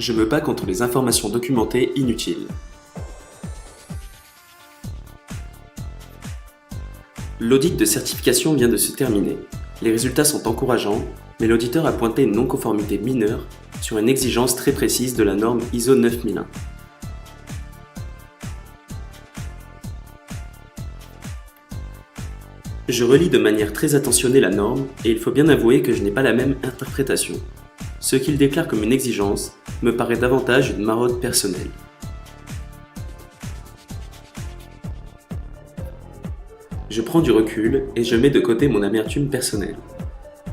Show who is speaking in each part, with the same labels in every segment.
Speaker 1: Je me bats contre les informations documentées inutiles. L'audit de certification vient de se terminer. Les résultats sont encourageants, mais l'auditeur a pointé une non-conformité mineure sur une exigence très précise de la norme ISO 9001. Je relis de manière très attentionnée la norme et il faut bien avouer que je n'ai pas la même interprétation. Ce qu'il déclare comme une exigence me paraît davantage une maraude personnelle. Je prends du recul et je mets de côté mon amertume personnelle.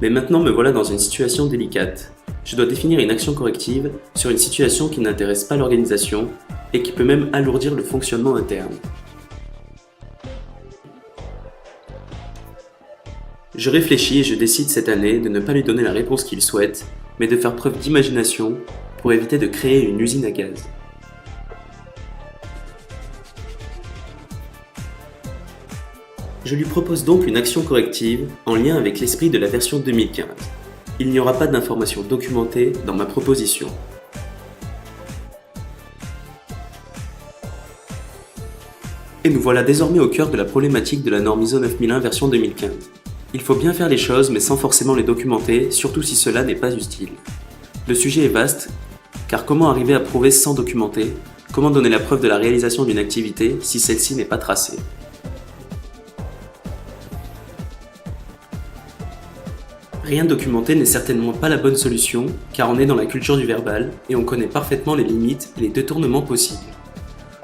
Speaker 1: Mais maintenant me voilà dans une situation délicate. Je dois définir une action corrective sur une situation qui n'intéresse pas l'organisation et qui peut même alourdir le fonctionnement interne. Je réfléchis et je décide cette année de ne pas lui donner la réponse qu'il souhaite, mais de faire preuve d'imagination pour éviter de créer une usine à gaz. Je lui propose donc une action corrective en lien avec l'esprit de la version 2015. Il n'y aura pas d'informations documentées dans ma proposition. Et nous voilà désormais au cœur de la problématique de la norme ISO 9001 version 2015. Il faut bien faire les choses mais sans forcément les documenter, surtout si cela n'est pas utile. Le sujet est vaste, car comment arriver à prouver sans documenter? Comment donner la preuve de la réalisation d'une activité si celle-ci n'est pas tracée? Rien documenter n'est certainement pas la bonne solution, car on est dans la culture du verbal et on connaît parfaitement les limites et les détournements possibles.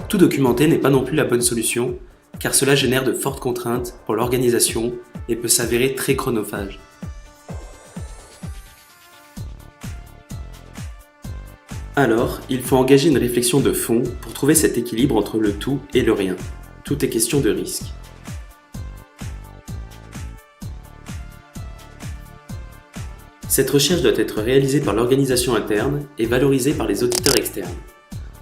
Speaker 1: Tout documenter n'est pas non plus la bonne solution, car cela génère de fortes contraintes pour l'organisation et peut s'avérer très chronophage. Alors, il faut engager une réflexion de fond pour trouver cet équilibre entre le tout et le rien. Tout est question de risque. Cette recherche doit être réalisée par l'organisation interne et valorisée par les auditeurs externes.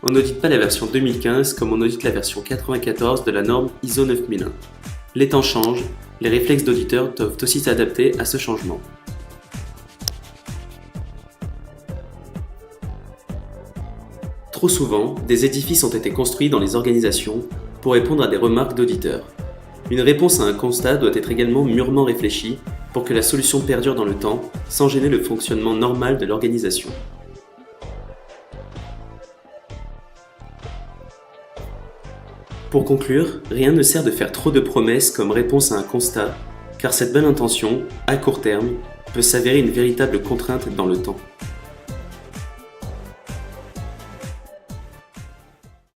Speaker 1: On n'audite pas la version 2015 comme on audite la version 94 de la norme ISO 9001. Les temps changent, les réflexes d'auditeurs doivent aussi s'adapter à ce changement. Trop souvent, des édifices ont été construits dans les organisations pour répondre à des remarques d'auditeurs. Une réponse à un constat doit être également mûrement réfléchie pour que la solution perdure dans le temps sans gêner le fonctionnement normal de l'organisation. Pour conclure, rien ne sert de faire trop de promesses comme réponse à un constat, car cette bonne intention, à court terme, peut s'avérer une véritable contrainte dans le temps.